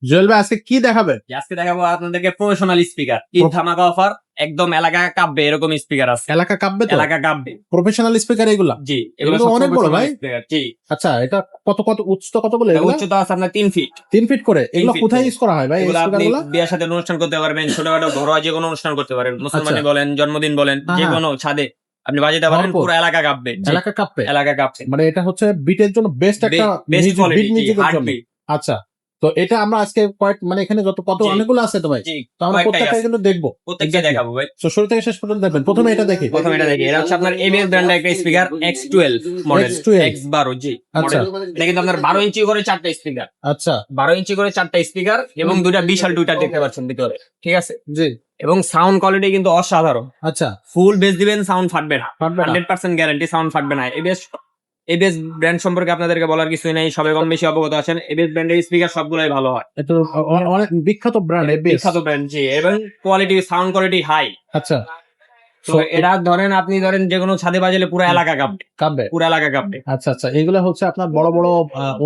জুয়েল ভাই আজকে কি দেখাবেন? আজকে দেখাবো আপনাদেরকে প্রফেশনাল স্পিকার, ঈদ ধামাকা অফার, একদম এলাকা কাঁপবে এরকম স্পিকার আছে। এলাকা কাঁপবে তো? এলাকা কাঁপবে, প্রফেশনাল স্পিকার এগুলা? জি। এগুলো তো অনেক বড় ভাই। স্পিকার, জি। আচ্ছা, এটা কত কত উচ্চতা কত বলে? এগুলা উচ্চতা আছে আপনার 3 ফিট। 3 ফিট করে। এগুলো 3 ফিট কোথায় করে। ইউজ করা হয় ভাই এই এগুলো আপনি স্পিকারগুলো? বিয়ের সাথে অনুষ্ঠান করতে পারবেন, ছোটখাটো ঘরোয়া যে কোনো অনুষ্ঠান করতে পারেন, মুসলমানি আচ্ছা। বলেন, জন্মদিন বলেন, হ্যাঁ, যে হ্যাঁ। কোনো ছাদে আপনি বাজাতে পারেন, ভরপুর। পুরো এলাকা কাঁপবে। জি, এলাকা কাঁপবে। এলাকা কাঁপছে। মানে এটা হচ্ছে বিটের জন্য বেস্ট একটা বেস্ট বিট কোয়ালিটি, জি, মিউজিকের হার্ট জন্য। বিট। আচ্ছা, তো এটা আমরা আজকে মানে এখানে কত জি। অনেকগুলো আছে তো ভাই। জি, তো আমরা কয়েকটাই প্রত্যেকটা আছে। কিন্তু দেখবো। প্রত্যেকটা Exactly. দেখাবো ভাই। তো শুরু থেকে শেষ পর্যন্ত দেখবেন। প্রথমে এটা দেখি। প্রথমে এটা দেখি, এটা হচ্ছে আপনার এবিএস ব্র্যান্ডের একটা speaker X12 model, X12 X12, জি। আচ্ছা। মডেল। এটা কিন্তু আপনার 12 ইঞ্চি করে 4টা স্পিকার, আচ্ছা 12 ইঞ্চি করে 4টা স্পিকার এবং দুইটা বিশাল টুইটার দেখতে পাচ্ছেন ভিতরে, ঠিক আছে। জি। এবং সাউন্ড কোয়ালিটি কিন্তু অসাধারণ। আচ্ছা, ফুল বেস দিবেন, সাউন্ড ফাটবে না, ফাটবে না। 100% গ্যারান্টি সাউন্ড ফাটবে না। এবিএস ব্র্যান্ড সম্পর্কে আপনাদেরকে বলার কিছুই নাই, সবাই কম বেশি অবগত আছেন। এবিএস ব্র্যান্ডের স্পিকার সবগুলাই ভালো হয়, এটা অনেক বিখ্যাত ব্র্যান্ড এবিএস। বিখ্যাত ব্র্যান্ড, জি। এবং কোয়ালিটি, সাউন্ড কোয়ালিটি হাই। আচ্ছা, তো এটা আপনি ধরেন যে কোনো ছাদে বাজালে পুরো এলাকা কাঁপবে, কাঁপবে। পুরো এলাকা কাঁপবে। আচ্ছা আচ্ছা, এগুলো হচ্ছে আপনার বড় বড়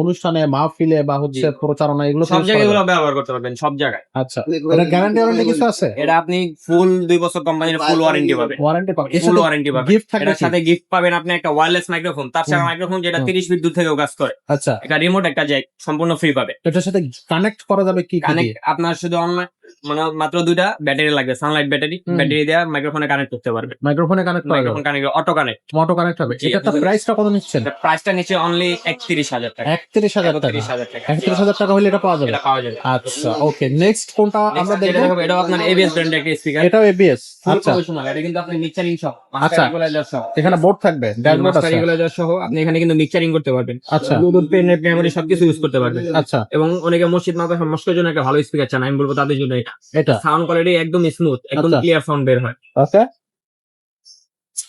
অনুষ্ঠানে, মাহফিলে বা হচ্ছে জি। প্রচারণা এগুলো সব use জায়গায় করা এগুলো যায়। ব্যবহার করতে পারবেন, সব জায়গায়। আচ্ছা, এটা গ্যারান্টি ওয়ারেন্টি কিছু আছে? এটা আপনি ফুল 2 বছর কোম্পানির ফুল ওয়ারেন্টি পাবেন, ওয়ারেন্টি পাবেন। এর ফুল সাথে ওয়ারেন্টি পাবেন। গিফট থাকবে এটার কি? সাথে গিফট পাবেন আপনি একটা ওয়্যারলেস মাইক্রোফোন, তার সাথে মাইক্রোফোন যেটা 30 ফিট দূর থেকেও কাজ করে, আচ্ছা, একটা রিমোট, একটা জ্যাক, সম্পূর্ণ ফ্রি পাবে। এটার সাথে কানেক্ট করা যাবে কি কি কানেক্ট দিয়ে? আপনার শুধু অনলাইন, মানে মাত্র 2টা ব্যাটারি লাগবে, সানলাইট ব্যাটারি। ব্যাটারি দিয়ে মাইক্রোফোনে কানেক্ট করতে পারবে। মাইক্রোফোনে কানেক্ট করা যাবে? Microphone connect, auto connect, auto connect হবে। জি, এটা তো প্রাইসটা কত নিচ্ছেন? প্রাইসটা নিচে অনলি 31,000 টাকা। 31,000 টাকা। 31,000 টাকা, 31,000 টাকা হলে এটা পাওয়া যাবে? এটা পাওয়া যাবে। আচ্ছা, ওকে। নেক্সট কোনটা আমরা Next যেটা দেখব? দেখাবো, এটাও আপনার এবিএস ব্র্যান্ডের একটা স্পিকার, এটাও এবিএস। ফুল আচ্ছা, প্রফেশনাল। এটা কিন্তু আপনি মিক্সারিং সহ, আচ্ছা। মাস্টার ইকুয়ালাইজার সহ, এখানে বোর্ড থাকবে, ড্যাশবোর্ড মাস্টার আছে। ইকুয়ালাইজার সহ আপনি এখানে কিন্তু মিক্সারিং করতে পারবেন। আচ্ছা। ব্লুটুথ, পেন, মেমরি সবকিছু ইউজ করতে পারবেন। আচ্ছা, এবং অনেকে মসজিদ মাদ্রাসা মস্কের জন্য একটা ভালো স্পিকার চান, আমি বলবো তাদের জন্য এটা। এটা সাউন্ড কোয়ালিটি একদম স্মুথ, একদম আচ্ছা। ক্লিয়ার সাউন্ড বের হয়। ওকে।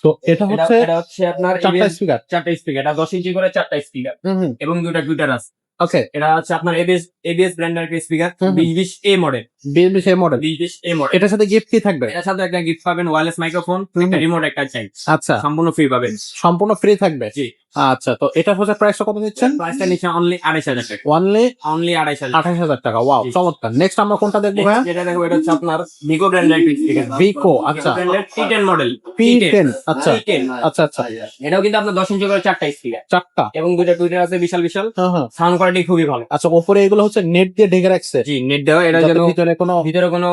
তো এটা হচ্ছে এটা হচ্ছে আপনার 4টা স্পিকার। 4টা স্পিকার, এটা 10 ইঞ্চি করে 4টা স্পিকার হুম, এবং দুটো টুইটার আছে। ওকে। এটা হচ্ছে আপনার এবিএস ব্র্যান্ডের একটা স্পিকার, 2020 এ মডেল, 2020 এর মডেল। 2020 এ মডেল। এটার সাথে গিফট কি থাকবে? এটার সাথে একটা গিফট পাবেন, ওয়্যারলেস মাইক্রোফোন, একটা রিমোট, একটা চাই, আচ্ছা, সম্পূর্ণ ফ্রি পাবেন। সম্পূর্ণ ফ্রি থাকবে? জি। আচ্ছা, তো এটা হচ্ছে প্রাইসটা কত দিচ্ছেন? প্রাইসটা নিচে অনলি 2,500 টাকা, অনলি অনলি 2,500। 28,000 টাকা। ওয়াও, জি। চমৎকার। নেক্সট আমরা কোনটা দেখবো ভাইয়া? যেটা দেখো, এটা হচ্ছে আপনার ভিগো ব্র্যান্ডের একটা স্পিকার, ভিকো। আচ্ছা, ব্র্যান্ডের T10 মডেল, P10। আচ্ছা T10। আচ্ছা আচ্ছা, এটাও কিন্তু আপনার 10 ইঞ্চি করে 4টা স্পিকার 4টা। এবং দুটো টুইটার আছে বিশাল বিশাল, হ্যাঁ হ্যাঁ। সাউন্ড কোয়ালিটি খুবই ভালো। আচ্ছা, উপরে এগুলো হচ্ছে নেট দিয়ে ঢেকে রাখছে, জি, নেট দেওয়া, এটা যাতে যেন ভিতরে কোনো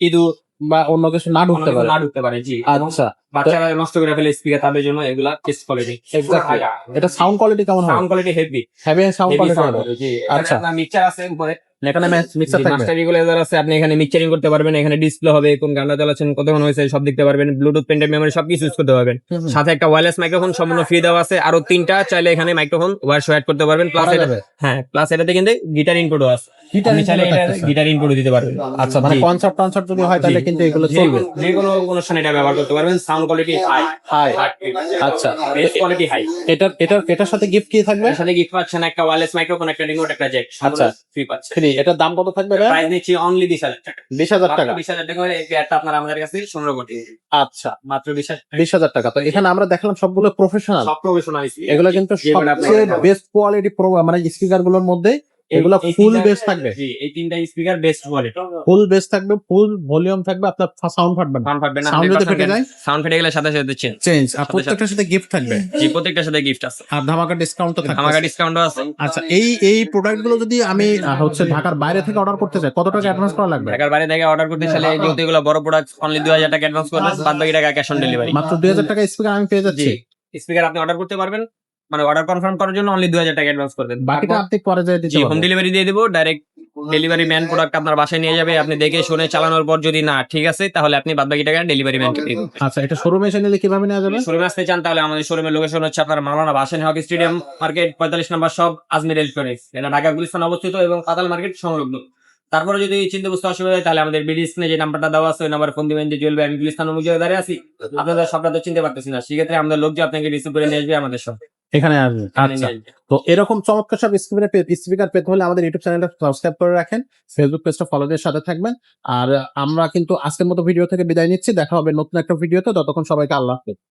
ইঁদুর বা অন্য কিছু না ঢুকতে পারে। না ঢুকতে পারে, জি। এবং আচ্ছা, বাচ্চারা নষ্ট করে ফেলে স্পিকার, তাদের জন্য এগুলা বেস্ট কোয়ালিটি। এক্স্যাক্টলি। এটা সাউন্ড কোয়ালিটি কেমন হবে? Sound quality heavy, heavy sound quality হবে। জি। আচ্ছা। আপনার মিক্সার আছে উপরে, এখানে মিক্সার থাকবে। মাস্টার ইকুয়ালাইজার আছে, আপনি এখানে মিক্সারিং করতে পারবেন, এখানে ডিসপ্লে হবে, কোন গানটা চালাচ্ছেন, কতক্ষণ হয়েছে সব দেখতে পারবেন, ব্লুটুথ, পেন ড্রাইভ, মেমরি সবকিছু ইউজ করতে পারবেন। সাথে একটা ওয়্যারলেস মাইক্রোফোন সম্পূর্ণ ফ্রি দেওয়া আছে, আরো 3টা চাইলে এখানে মাইক্রোফোন ওয়্যার শো অ্যাড করতে পারবেন। প্লাস করা এটা, যাবে? হ্যাঁ, প্লাস এটাতে কিন্তু গিটার ইনপুটও আছে, গিটার আপনি চাইলে input এটা থাকতেছে। গিটার ইনপুটও দিতে পারবেন। আচ্ছা, মানে জি। কনসার্ট যদি হয় তাহলে কিন্তু এগুলো চলবে। যে কোনো অনুষ্ঠানে এটা ব্যবহার করতে পারবেন, সাউন্ড কোয়ালিটি হাই। হাই। আচ্ছা, বেস্ট কোয়ালিটি হাই। এটার সাথে গিফট কি থাকবে? এর সাথে গিফট পাচ্ছেন একটা ওয়্যারলেস মাইক্রোফোন, একটা রিমোট, একটা জ্যাক, আচ্ছা। ফ্রি পাচ্ছেন। ফ্রি। এটার দাম কত থাকবে ভাই? প্রাইস নিচ্ছি অনলি 20,000 টাকা। 20,000 টাকা। 20,000 টাকা হলে এই পেয়ারটা আপনার আমাদের কাছে 15 কোটি, আচ্ছা, মাত্র 20,000 টাকা। 20,000 টাকা। তো এখানে আমরা দেখলাম সবগুলো প্রফেশনাল। সব প্রফেশনাল, এগুলো কিন্তু সবচেয়ে বেস্ট কোয়ালিটি মানে স্পিকার গুলোর মধ্যে এগুলো ফুল বেস থাকবে। জি, এই তিনটা স্পিকার বেস্ট কোয়ালিটি, ফুল বেস থাকবে, ফুল ভলিউম থাকবে, আপনার সাউন্ড ফাটবে না। সাউন্ড ফাটবে না। সাউন্ড যদি ফেটে যায়, সাউন্ড ফেটে গেলে সাথে সাথে চেঞ্জ। চেঞ্জ। আর প্রত্যেকটার সাথে গিফট থাকবে। জি, প্রত্যেকটার সাথে গিফট আছে, আর ধামাকা ডিসকাউন্ট তো থাকবে। আমাদের ডিসকাউন্টও আছে। আচ্ছা, এই প্রোডাক্ট গুলো যদি আমি হচ্ছে ঢাকার বাইরে থেকে অর্ডার করতে চাই, কত টাকা অ্যাডভান্স করা লাগবে? ঢাকার বাইরে থেকে অর্ডার করতে চাইলে, যেহেতু এগুলো বড় প্রোডাক্ট, অনলি 2,000 টাকা অ্যাডভান্স করবেন, বাদ বাকি টাকা ক্যাশ অন ডেলিভারি। মাত্র 2,000 টাকা স্পিকার আমি পেয়ে যাচ্ছি। জি, স্পিকার আপনি অর্ডার করতে পারবেন, মানে অর্ডার কনফার্ম করার জন্য অনলি 2,000 টাকা অ্যাডভান্স করবেন, বাকিটা আপনি পরে যেয়ে দিতে জি, হোম পারবেন। ডেলিভারি দিয়ে দেবো। ডাইরেক্ট ডেলিভারি ম্যান প্রোডাক্ট আপনার বাসায় নিয়ে যাবে, আপনি দেখে শুনে চালানোর পর যদি না ঠিক আছে, তাহলে আপনি বাদ বাকি টাকা ডেলিভারি ম্যানকে দিয়ে দেবেন। আচ্ছা, এটা শোরুমে এসে নিলে কিভাবে নেওয়া যাবে? শোরুমে আসতে চান তাহলে আমাদের শোরুমের লোকেশন হচ্ছে আপনার মাওলানা ভাসানী হকি স্টেডিয়াম মার্কেট, 45 নম্বর সব, আজমির ইলেকট্রনিক্স। এটা ঢাকা গুলিস্তান অবস্থিত এবং পাতাল মার্কেট সংলগ্ন। তারপরে যদি চিন্তা বুঝতে অসুবিধা হয়, তাহলে আমাদের বিডি স্ক্রিনে যে নাম্বারটা দেওয়া আছে, ওই নাম্বারে ফোন দিবেন যে জুয়েল ভাই, আমি গুলিস্তান অমুক জায়গায় দাঁড়িয়ে আছি, আপনাদের সবটা তো চিনতে পারতেছি না, সেক্ষেত্রে আমাদের লোক যে আপনাকে রিসিভ করে নিয়ে আসবে আমাদের সব এখানে আসবে। আচ্ছা, তো এরকম চমৎকার সব স্পিকার পেতে হলে আমাদের ইউটিউব চ্যানেলটা সাবস্ক্রাইব করে রাখেন, ফেসবুক পেজটা ফলো দিয়ে সাথে থাকবেন। আর আমরা কিন্তু আজকের মতো ভিডিও থেকে বিদায় নিচ্ছি। দেখা হবে নতুন একটা ভিডিওতে। ততক্ষণ সবাইকে আল্লাহ হাফেজ।